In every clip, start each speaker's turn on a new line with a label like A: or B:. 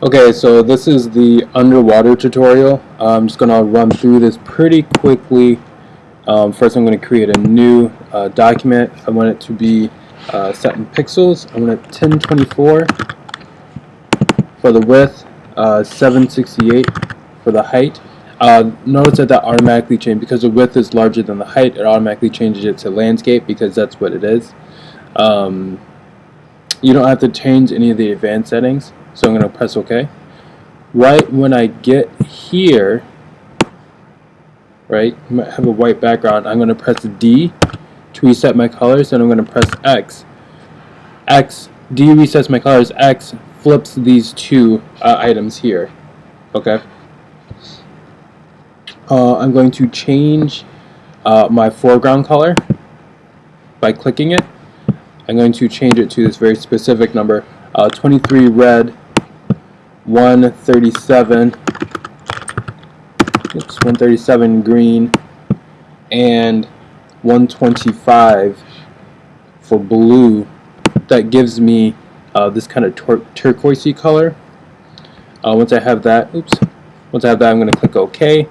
A: Okay, so this is the underwater tutorial. I'm just going to run through this pretty quickly. First, I'm going to create a new document. I want it to be set in pixels. I want it 1024 for the width, 768 for the height. Notice that automatically changed because the width is larger than the height. It automatically changes it to landscape because that's what it is. You don't have to change any of the advanced settings, so I'm going to press OK. Right when I get here, right, I might have a white background, I'm going to press D to reset my colors, and I'm going to press X. D resets my colors, X flips these two items here. Okay. I'm going to change my foreground color by clicking it. I'm going to change it to this very specific number, 23 red, 137 green, and 125 for blue. That gives me this kind of turquoisey color. Once I have that, I'm going to click OK.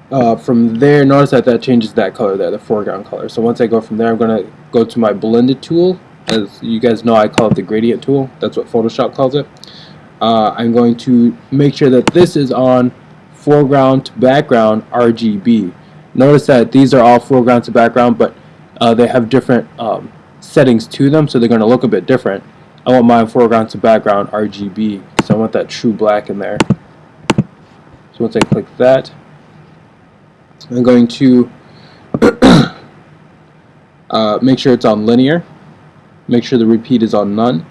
A: From there, notice that changes that color there, the foreground color. So once I go from there, I'm going to go to my blended tool. As you guys know, I call it the gradient tool. That's what Photoshop calls it. I'm going to make sure that this is on foreground to background RGB. Notice that these are all foreground to background, but they have different settings to them, so they're going to look a bit different. I want mine foreground to background RGB, so I want that true black in there. So once I click that, I'm going to make sure it's on linear. Make sure the repeat is on none.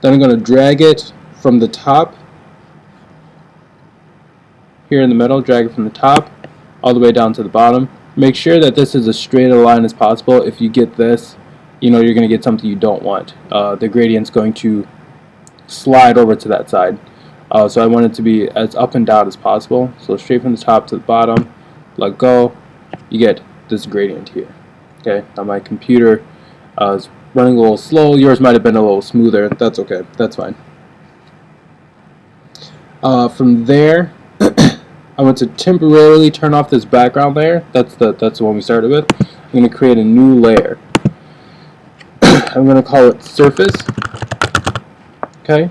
A: Then I'm going to drag it from the top, here in the middle, drag it from the top all the way down to the bottom. Make sure that this is as straight a line as possible. If you get this, you know you're going to get something you don't want. The gradient's going to slide over to that side. So I want it to be as up and down as possible. So straight from the top to the bottom, let go, you get this gradient here. Okay, now my computer is running a little slow. Yours might have been a little smoother. That's okay. That's fine. From there, I want to temporarily turn off this background layer. That's the one we started with. I'm going to create a new layer. I'm going to call it surface. Okay.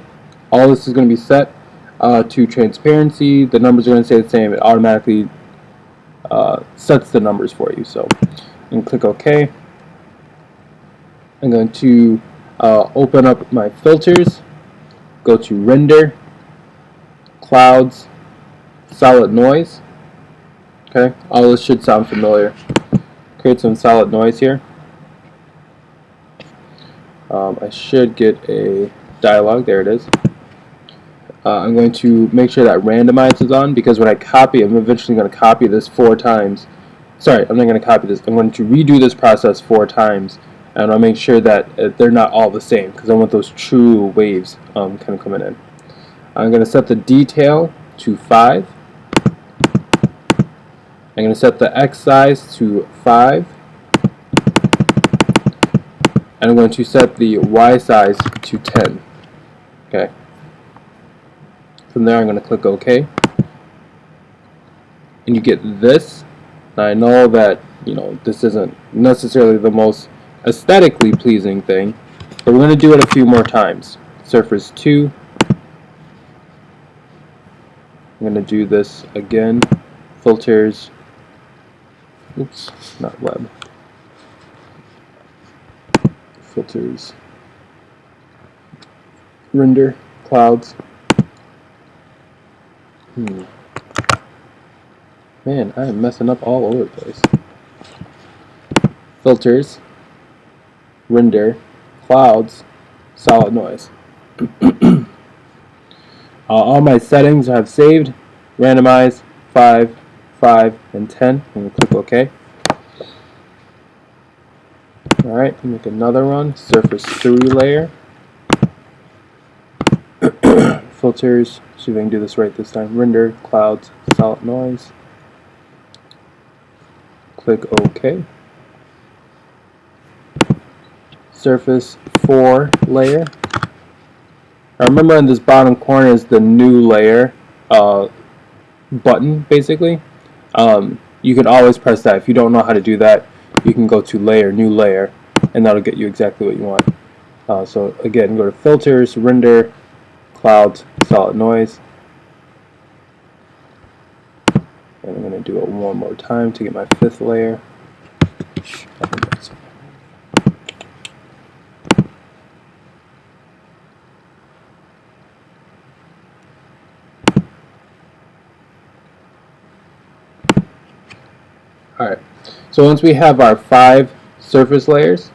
A: All this is going to be set to transparency. The numbers are going to stay the same. It automatically sets the numbers for you. So I'm going to click OK. I'm going to open up my filters, go to render, clouds, solid noise. Okay, all this should sound familiar. Create some solid noise here. I should get a dialog. There it is. I'm going to make sure that randomize is on, because when I copy, I'm eventually going to copy this 4 times. Sorry, I'm not going to copy this. I'm going to redo this process 4 times, and I'll make sure that they're not all the same, because I want those true waves kind of coming in. I'm going to set the detail to 5. I'm going to set the X size to 5. And I'm going to set the Y size to 10. Okay. From there, I'm going to click OK. And you get this. Now, I know that, you know, this isn't necessarily the most aesthetically pleasing thing, but we're going to do it a few more times. Surface 2. I'm going to do this again. Filters. Oops, not web. Filters. Render. Clouds. Man, I am messing up all over the place. Filters. Render. Clouds. Solid noise. All my settings I have saved. Randomize, 5, 5, and 10. I'm going to click OK. Alright, make another one. Surface 3 layer. Filters. See if I can do this right this time. Render, clouds, solid noise. Click OK. Surface 4 layer. Now remember in this bottom corner is the new layer button, basically. You can always press that. If you don't know how to do that, you can go to layer, new layer, and that'll get you exactly what you want. So again, go to filters, render, clouds, solid noise. And I'm going to do it one more time to get my fifth layer. Alright, so once we have our 5 surface layers,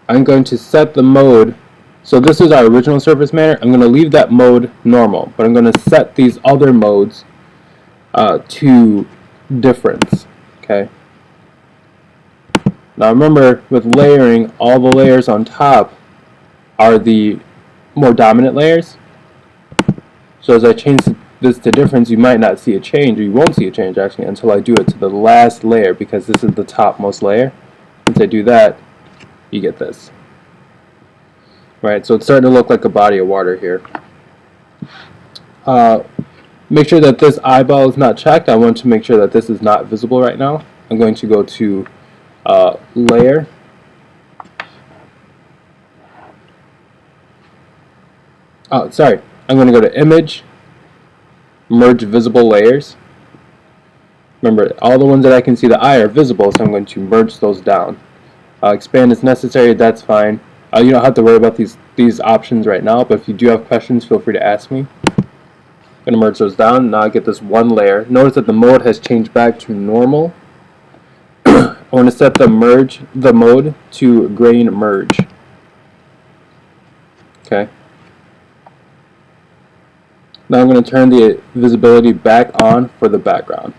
A: I'm going to set the mode. So this is our original surface matter. I'm going to leave that mode normal, but I'm going to set these other modes to difference. Okay. Now remember, with layering, all the layers on top are the more dominant layers. So as I change this to difference, you might not see a change, or you won't see a change actually until I do it to the last layer, because this is the topmost layer. Once I do that, you get this. Right, so it's starting to look like a body of water here. Make sure that this eyeball is not checked. I want to make sure that this is not visible right now. I'm going to go to layer. Oh, sorry. I'm going to go to image, merge visible layers. Remember, all the ones that I can see the eye are visible, so I'm going to merge those down. Expand is necessary, that's fine. You don't have to worry about these options right now, but if you do have questions, feel free to ask me. I'm going to merge those down. Now I get this one layer. Notice that the mode has changed back to normal. I want to set the mode to grain merge. Okay. Now I'm going to turn the visibility back on for the background.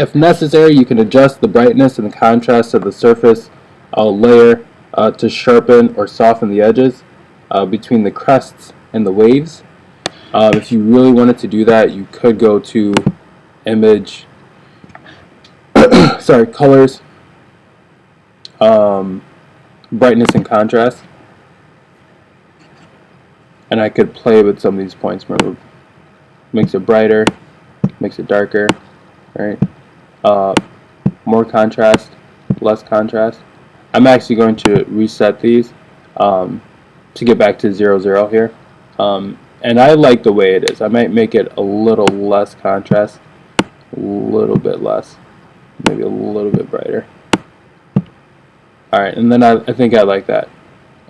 A: If necessary, you can adjust the brightness and the contrast of the surface layer to sharpen or soften the edges between the crests and the waves. If you really wanted to do that, you could go to image, sorry, colors, brightness and contrast, and I could play with some of these points. Remember, makes it brighter, makes it darker, right? More contrast, less contrast. I'm actually going to reset these to get back to 0, 0 here. And I like the way it is. I might make it a little less contrast, a little bit less, maybe a little bit brighter. Alright, and then I think I like that.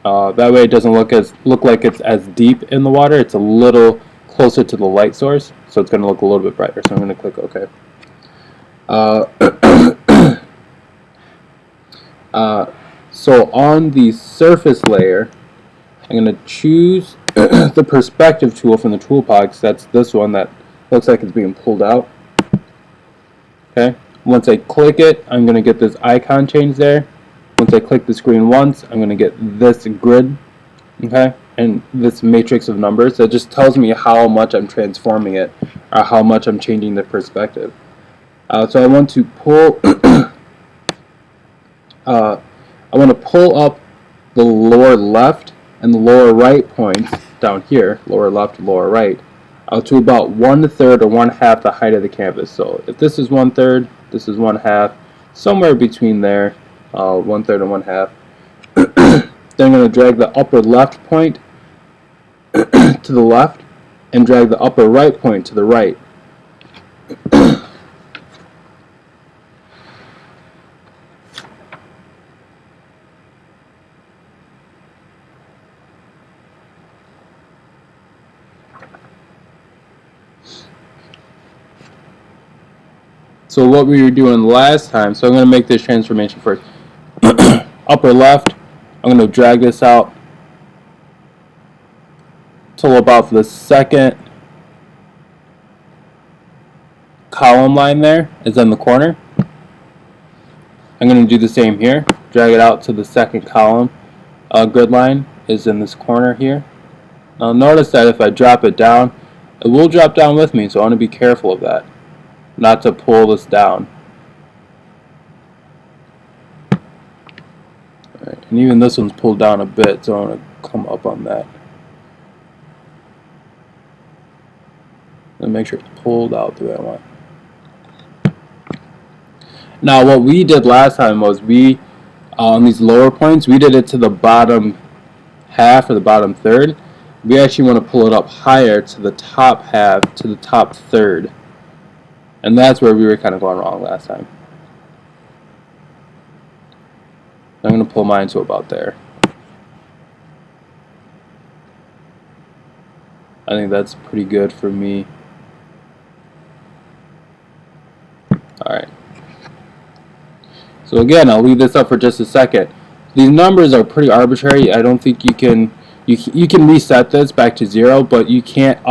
A: That way it doesn't look like it's as deep in the water. It's a little closer to the light source, so it's going to look a little bit brighter. So I'm going to click OK. So on the surface layer, I'm going to choose the perspective tool from the toolbox. That's this one that looks like it's being pulled out. Okay. Once I click it, I'm going to get this icon change there. Once I click the screen once, I'm going to get this grid, okay, and this matrix of numbers that just tells me how much I'm transforming it, or how much I'm changing the perspective. So I want to pull, up the lower left and the lower right points down here, lower left, lower right, to about 1/3 or 1/2 the height of the canvas. So if this is 1/3, this is 1/2, somewhere between there, 1/3 and 1/2. Then I'm going to drag the upper left point to the left and drag the upper right point to the right. So what we were doing last time, so I'm going to make this transformation first. Upper left, I'm going to drag this out till about the second column line there is in the corner. I'm going to do the same here. Drag it out to the second column grid line is in this corner here. Now notice that if I drop it down, it will drop down with me, so I want to be careful of that, not to pull this down. Alright. And even this one's pulled down a bit, so I'm going to come up on that. And make sure it's pulled out the way I want. Now what we did last time was we, on these lower points, we did it to the bottom half or the bottom third. We actually want to pull it up higher to the top half, to the top third. And that's where we were kind of going wrong last time. I'm going to pull mine to about there. I think that's pretty good for me. Alright. So again, I'll leave this up for just a second. These numbers are pretty arbitrary. I don't think you can reset this back to 0, but you can't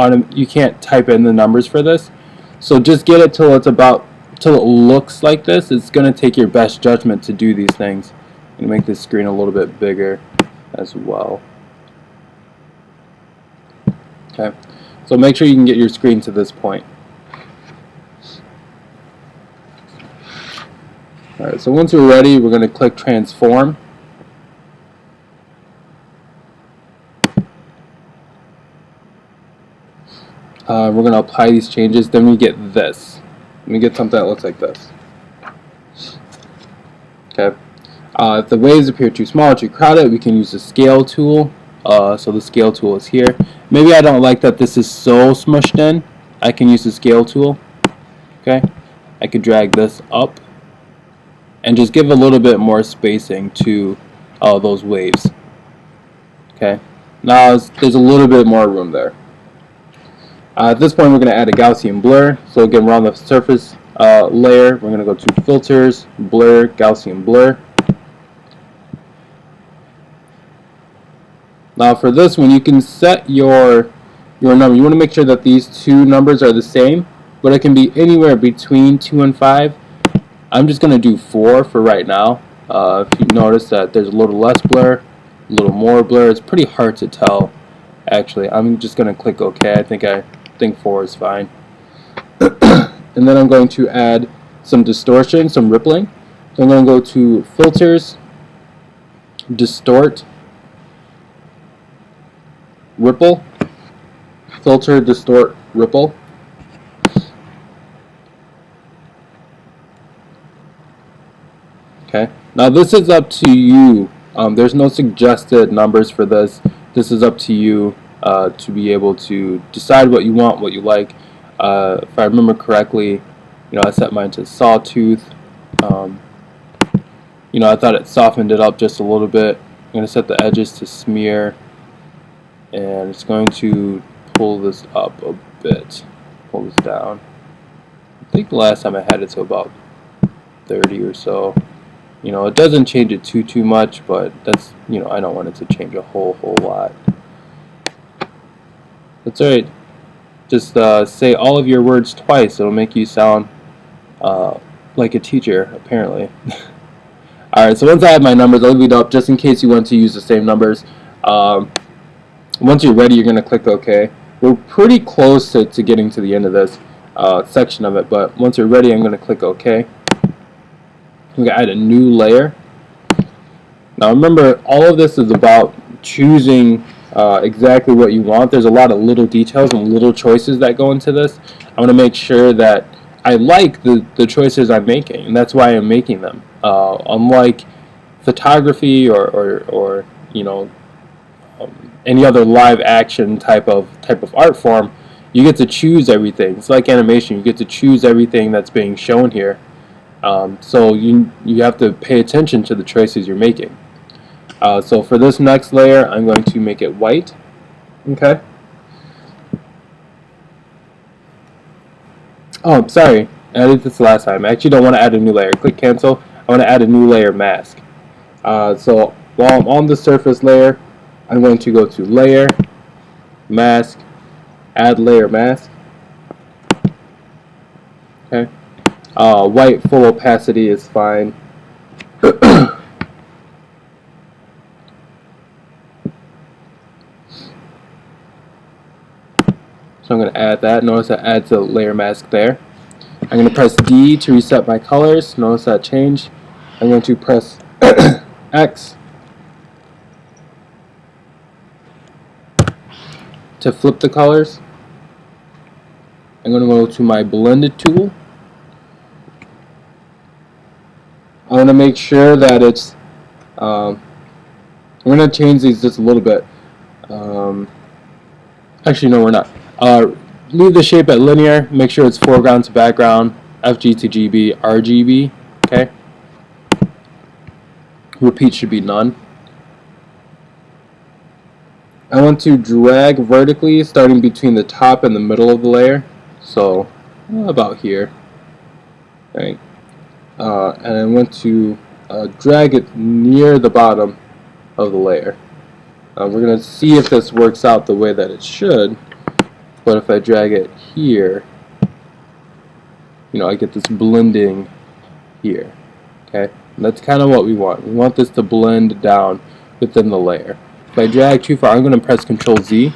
A: type in the numbers for this. So just get it till it looks like this. It's going to take your best judgment to do these things. I'm going to make this screen a little bit bigger as well. Okay. So make sure you can get your screen to this point. Alright, so once we're ready, we're going to click transform. We're going to apply these changes, then we get this. We get something that looks like this. Okay. If the waves appear too small or too crowded, we can use the scale tool. So the scale tool is here. Maybe I don't like that this is so smushed in. I can use the scale tool. Okay. I could drag this up and just give a little bit more spacing to those waves. Okay. Now there's a little bit more room there. At this point, we're going to add a Gaussian blur. So again, we're on the surface layer. We're going to go to Filters, Blur, Gaussian blur. Now for this one, you can set your number. You want to make sure that these two numbers are the same, but it can be anywhere between 2 and 5. I'm just going to do 4 for right now. If you notice that there's a little less blur, a little more blur, it's pretty hard to tell. Actually, I'm just going to click OK. I think 4 is fine. And then I'm going to add some distortion, some rippling. So I'm going to go to Filters, Distort, Ripple, Filter, Distort, Ripple. Okay. Now this is up to you. There's no suggested numbers for this. This is up to you to be able to decide what you want, what you like. If I remember correctly, I set mine to sawtooth. I thought it softened it up just a little bit. I'm going to set the edges to smear, and it's going to pull this up a bit, pull this down. I think the last time I had it to about 30 or so. It doesn't change it too much, but that's, I don't want it to change a whole lot. That's alright. Just say all of your words twice. It'll make you sound like a teacher, apparently. Alright, so once I have my numbers, I'll leave it up just in case you want to use the same numbers. Once you're ready, you're going to click OK. We're pretty close to getting to the end of this section of it, but once you're ready, I'm going to click OK. I'm going to add a new layer. Now remember, all of this is about choosing exactly what you want. There's a lot of little details and little choices that go into this. I want to make sure that I like the choices I'm making, and that's why I'm making them. Unlike photography or any other live action type of art form, you get to choose everything. It's like animation. You get to choose everything that's being shown here. So you have to pay attention to the choices you're making. So for this next layer, I'm going to make it white. Okay. Oh, I'm sorry. I did this last time. I actually don't want to add a new layer. Click cancel. I want to add a new layer mask. So while I'm on the surface layer, I'm going to go to Layer, Mask, Add Layer Mask. Okay. White full opacity is fine. So I'm going to add that. Notice that adds a layer mask there. I'm going to press D to reset my colors. Notice that change. I'm going to press X to flip the colors, I'm going to go to my blended tool. I want to make sure that it's we're going to change these just a little bit. Actually, no, we're not. Leave the shape at linear. Make sure it's foreground to background, FG to GB, RGB. Okay. Repeat should be none. I want to drag vertically, starting between the top and the middle of the layer. So about here. Right. And I want to drag it near the bottom of the layer. We're going to see if this works out the way that it should, but if I drag it here, I get this blending here. Okay, and that's kind of what we want. We want this to blend down within the layer. If I drag too far, I'm going to press Ctrl Z,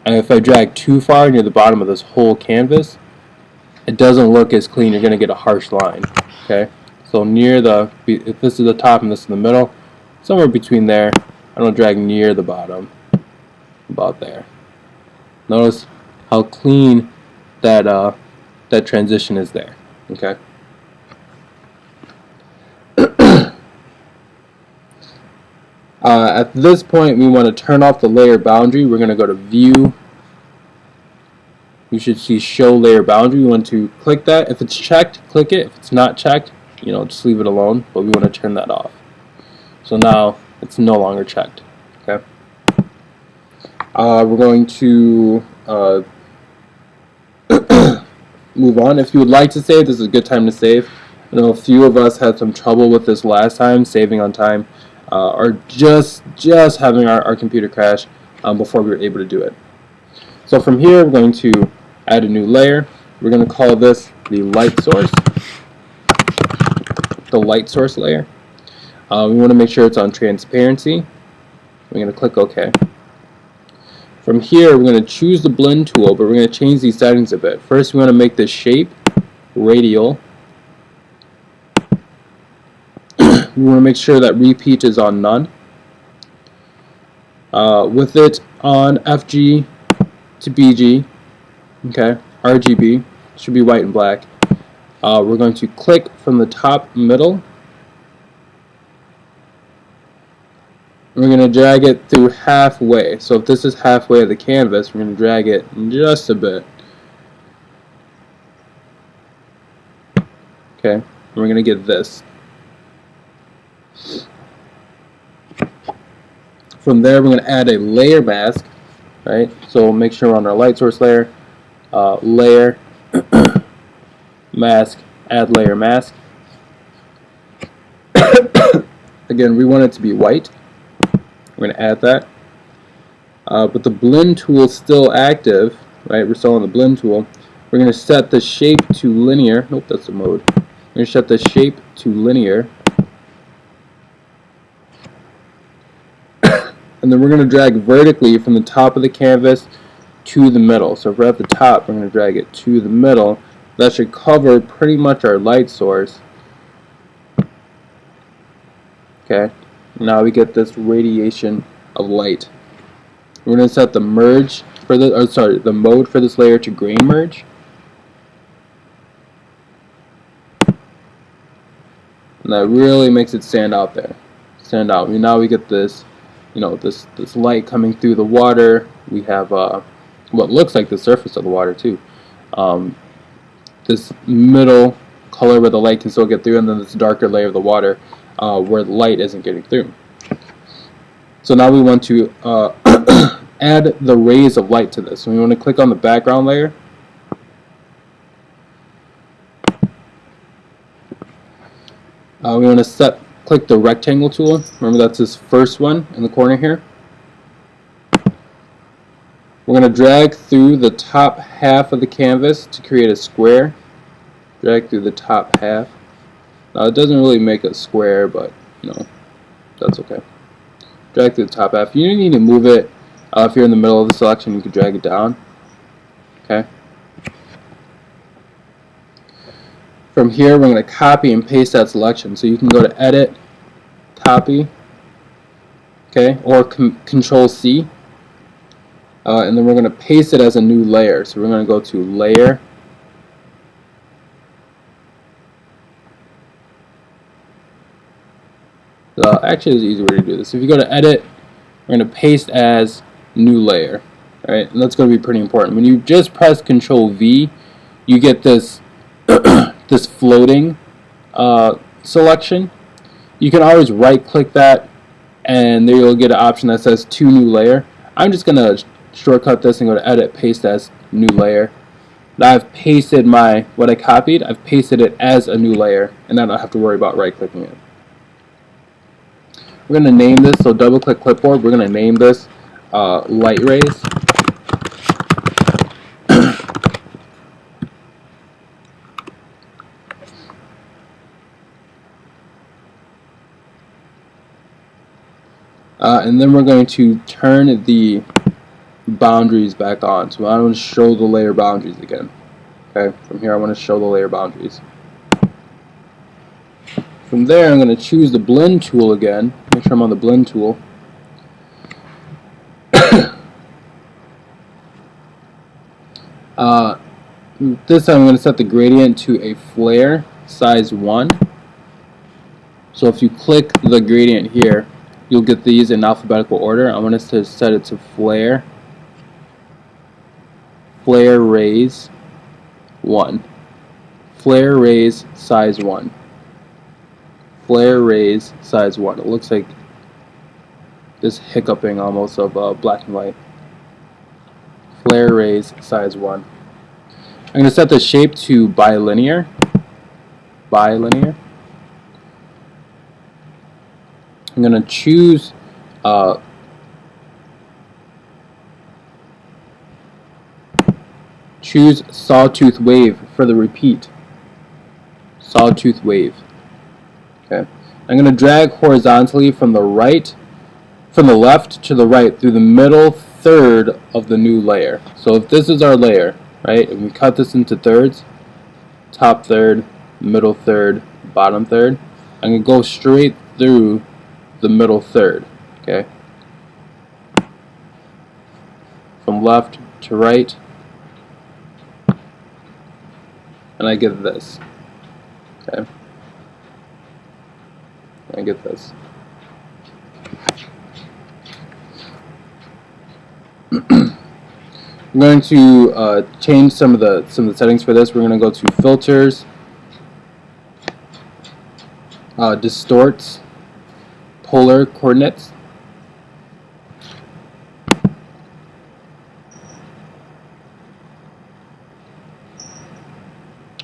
A: and if I drag too far near the bottom of this whole canvas, it doesn't look as clean. You're going to get a harsh line. Okay, so near the, if this is the top and this is the middle, somewhere between there, I don't drag near the bottom, about there. Notice how clean that that transition is there. Okay. At this point, we want to turn off the layer boundary. We're going to go to View. You should see Show Layer Boundary. We want to click that. If it's checked, click it. If it's not checked, just leave it alone. But we want to turn that off. So now it's no longer checked. Okay. We're going to move on. If you would like to save, this is a good time to save. I know a few of us had some trouble with this last time, saving on time, or just having our computer crash before we were able to do it. So from here, we're going to add a new layer. We're going to call this the light source. The light source layer. We want to make sure it's on transparency. We're going to click OK. From here, we're going to choose the blend tool, but we're going to change these settings a bit. First, we want to make this shape radial. We want to make sure that repeat is on none. With it on FG to BG, okay, RGB, should be white and black. We're going to click from the top middle. We're going to drag it through halfway. So if this is halfway of the canvas, we're going to drag it just a bit. Okay, and we're going to get this. From there, we're going to add a layer mask. Right, so make sure we're on our light source layer, layer, mask, add layer mask. Again, we want it to be white. We're going to add that. But the blend tool is still active, right? We're still on the blend tool. We're going to set the shape to linear. Nope, that's the mode. We're going to set the shape to linear. And then we're going to drag vertically from the top of the canvas to the middle. So if we're at the top, we're going to drag it to the middle. That should cover pretty much our light source. Okay. Now we get this radiation of light. We're going to set the merge for the mode for this layer to grain merge. And that really makes it stand out there. Stand out. Now we get this. This light coming through the water. We have what looks like the surface of the water too. This middle color where the light can still get through, and then this darker layer of the water where the light isn't getting through. So now we want to add the rays of light to this. So we want to click on the background layer. We want to click the rectangle tool. Remember, that's this first one in the corner here. We're going to drag through the top half of the canvas to create a square. Drag through the top half. Now it doesn't really make a square, but that's okay. Drag through the top half. You don't need to move it. If you're in the middle of the selection, you can drag it down. Okay. From here, we're going to copy and paste that selection. So you can go to Edit, Copy, okay, or Control C. and then we're going to paste it as a new layer. So we're going to go to Layer, actually there's an easy way to do this. If you go to Edit, we're going to paste as new layer. Alright, and that's going to be pretty important. When you just press Control V, you get this this floating selection. You can always right click that, and there you'll get an option that says to new layer. I'm just going to shortcut this and go to Edit, paste as new layer. Now I've pasted what I copied, I've pasted it as a new layer, and I don't have to worry about right clicking it. We're going to name this, so double click clipboard, we're going to name this light rays. And then we're going to turn the boundaries back on. So I want to show the layer boundaries again. Okay, from here I want to show the layer boundaries. From there I'm going to choose the blend tool again. Make sure I'm on the blend tool. This time I'm going to set the gradient to a flare size 1. So if you click the gradient here, you'll get these in alphabetical order. I want us to set it to flare rays 1. Flare rays size 1. Flare rays size 1. It looks like this hiccuping almost of black and white. Flare rays size 1. I'm going to set the shape to bilinear. Bilinear. I'm going to choose sawtooth wave for the repeat. Sawtooth wave. Okay. I'm going to drag horizontally from the left to the right through the middle third of the new layer. So if this is our layer, right, and we cut this into thirds, top third, middle third, bottom third, I'm going to go straight through the middle third, okay, from left to right, and I get this, okay, I get this. I'm going to change some of the settings for this. We're going to go to Filters, Distorts, Polar Coordinates.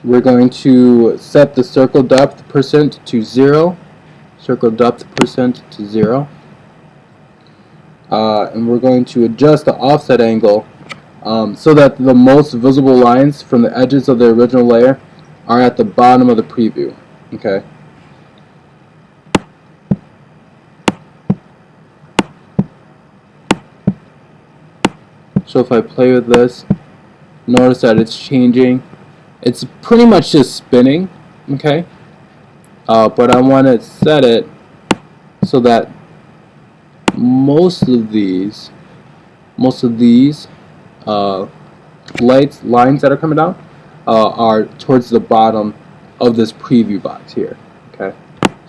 A: We're going to set the circle depth percent to 0. Circle depth percent to 0. And we're going to adjust the offset angle so that the most visible lines from the edges of the original layer are at the bottom of the preview. Okay. So if I play with this, notice that it's changing. It's pretty much just spinning, okay? But I want to set it so that most of these lines that are coming down are towards the bottom of this preview box here. Okay,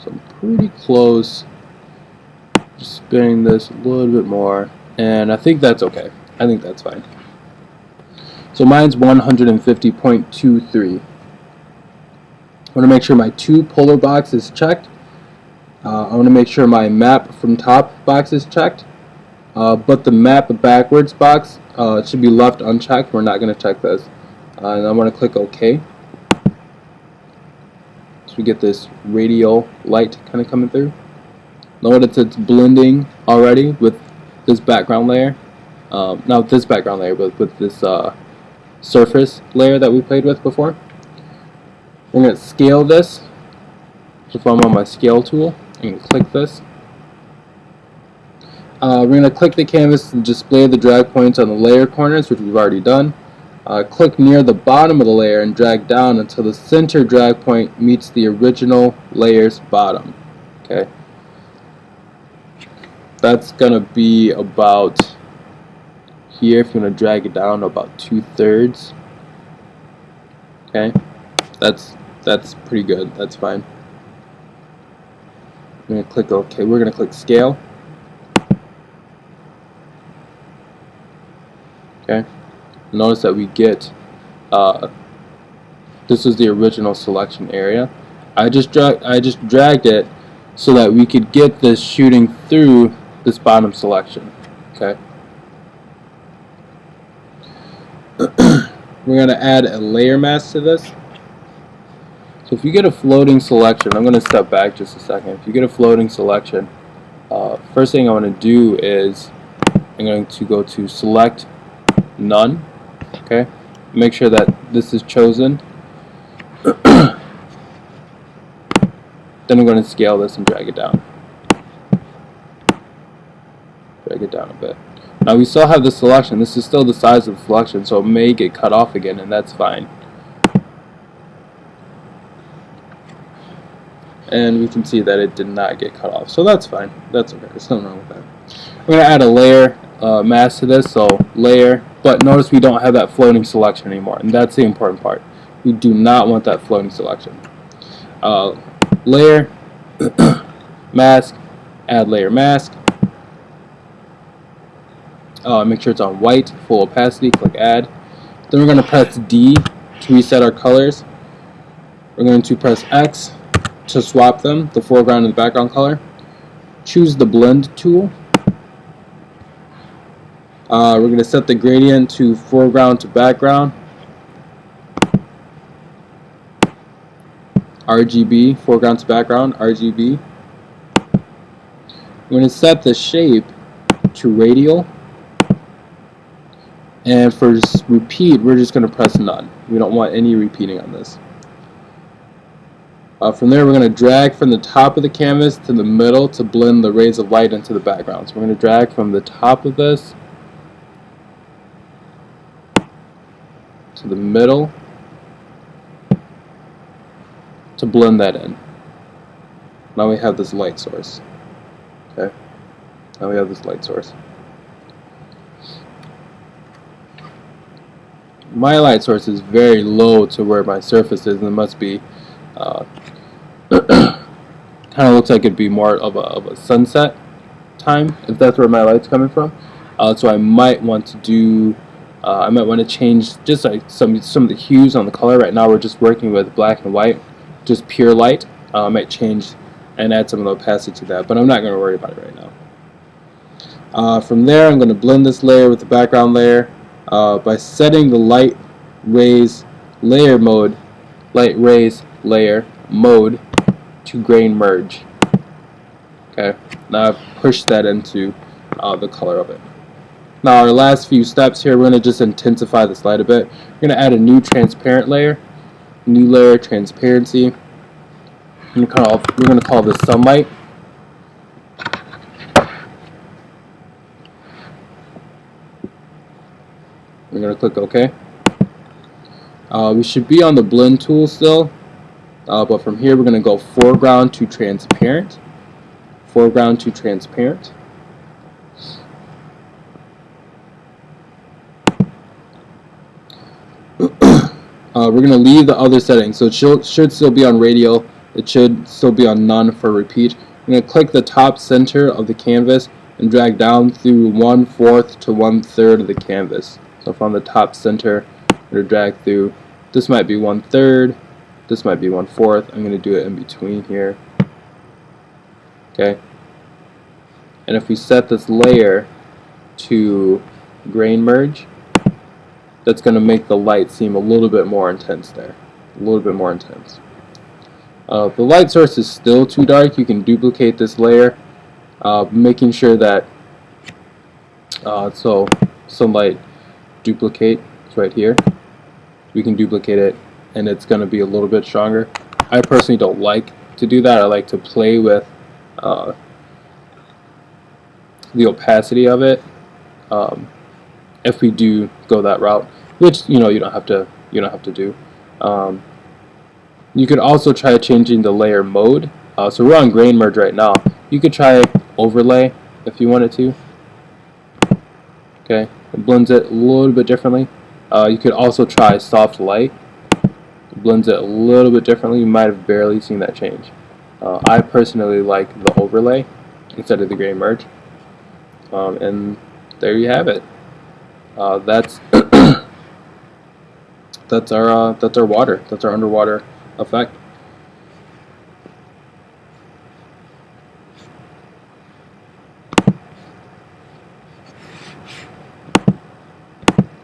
A: so I'm pretty close. Just spinning this a little bit more, and I think that's okay. I think that's fine. So mine's 150.23. I want to make sure my two polar box is checked. I want to make sure my map from top box is checked. But the map backwards box should be left unchecked. We're not going to check this. And I'm going to click OK. So we get this radial light kind of coming through. Notice it's blending already with this background layer. Not with this background layer, but with this surface layer that we played with before. We're going to scale this. So if I'm on my scale tool, I'm going to click this. We're going to click the canvas and display the drag points on the layer corners, which we've already done. Click near the bottom of the layer and drag down until the center drag point meets the original layer's bottom. Okay. That's going to be about here if you want to drag it down to about 2/3. Okay, that's pretty good. That's fine. I'm going to click OK. We're going to click Scale. Okay. Notice that we get this is the original selection area. I just dragged it so that we could get this shooting through this bottom selection. Okay. We're going to add a layer mask to this. So if you get a floating selection, I'm going to step back just a second. If you get a floating selection, first thing I want to do is I'm going to go to Select None. Okay. Make sure that this is chosen. Then I'm going to scale this and drag it down. Drag it down a bit. Now we still have the selection. This is still the size of the selection, so it may get cut off again, and that's fine. And we can see that it did not get cut off, so that's fine. That's okay. There's nothing wrong with that. I'm going to add a layer mask to this, so layer. But notice we don't have that floating selection anymore, and that's the important part. We do not want that floating selection. Layer, mask, add layer mask. Make sure it's on white, full opacity, click add. Then we're going to press D to reset our colors. We're going to press X to swap them, the foreground and the background color. Choose the blend tool. We're going to set the gradient to foreground to background. RGB, foreground to background, RGB. We're going to set the shape to radial. And for repeat, we're just going to press none. We don't want any repeating on this. From there, we're going to drag from the top of the canvas to the middle to blend the rays of light into the background. So we're going to drag from the top of this to the middle to blend that in. Now we have this light source. Okay. Now we have this light source. My light source is very low to where my surface is, and it must be kind of looks like it'd be more of a sunset time, if that's where my light's coming from. So I might want to do I might want to change just like some of the hues on the color. Right now we're just working with black and white, just pure light. I might change and add some of the opacity to that, but I'm not going to worry about it right now. From there, I'm going to blend this layer with the background layer by setting the light rays layer mode to grain merge. Okay, now I've pushed that into the color of it. Now our last few steps here, we're going to just intensify this light a bit. We're going to add a new transparent layer, new layer, transparency. We're going to call this sunlight. We're going to click OK. We should be on the blend tool still, but from here we're going to go foreground to transparent. Foreground to transparent. We're going to leave the other settings, so it should still be on radial. It should still be on none for repeat. I'm going to click the top center of the canvas and drag down through 1/4 to 1/3 of the canvas. So from the top center, I'm going to drag through. This might be 1/3. This might be 1/4. I'm going to do it in between here. Okay. And if we set this layer to grain merge, that's going to make the light seem a little bit more intense there. A little bit more intense. If the light source is still too dark, you can duplicate this layer, making sure that so sunlight duplicate is right here. We can duplicate it, and it's going to be a little bit stronger. I personally don't like to do that. I like to play with the opacity of it. If we do go that route, which you don't have to do. You could also try changing the layer mode. So we're on grain merge right now. You could try overlay if you wanted to. Okay, it blends it a little bit differently. You could also try soft light. It blends it a little bit differently. You might have barely seen that change. I personally like the overlay instead of the gray merge. And there you have it. That's that's our water. That's our underwater effect.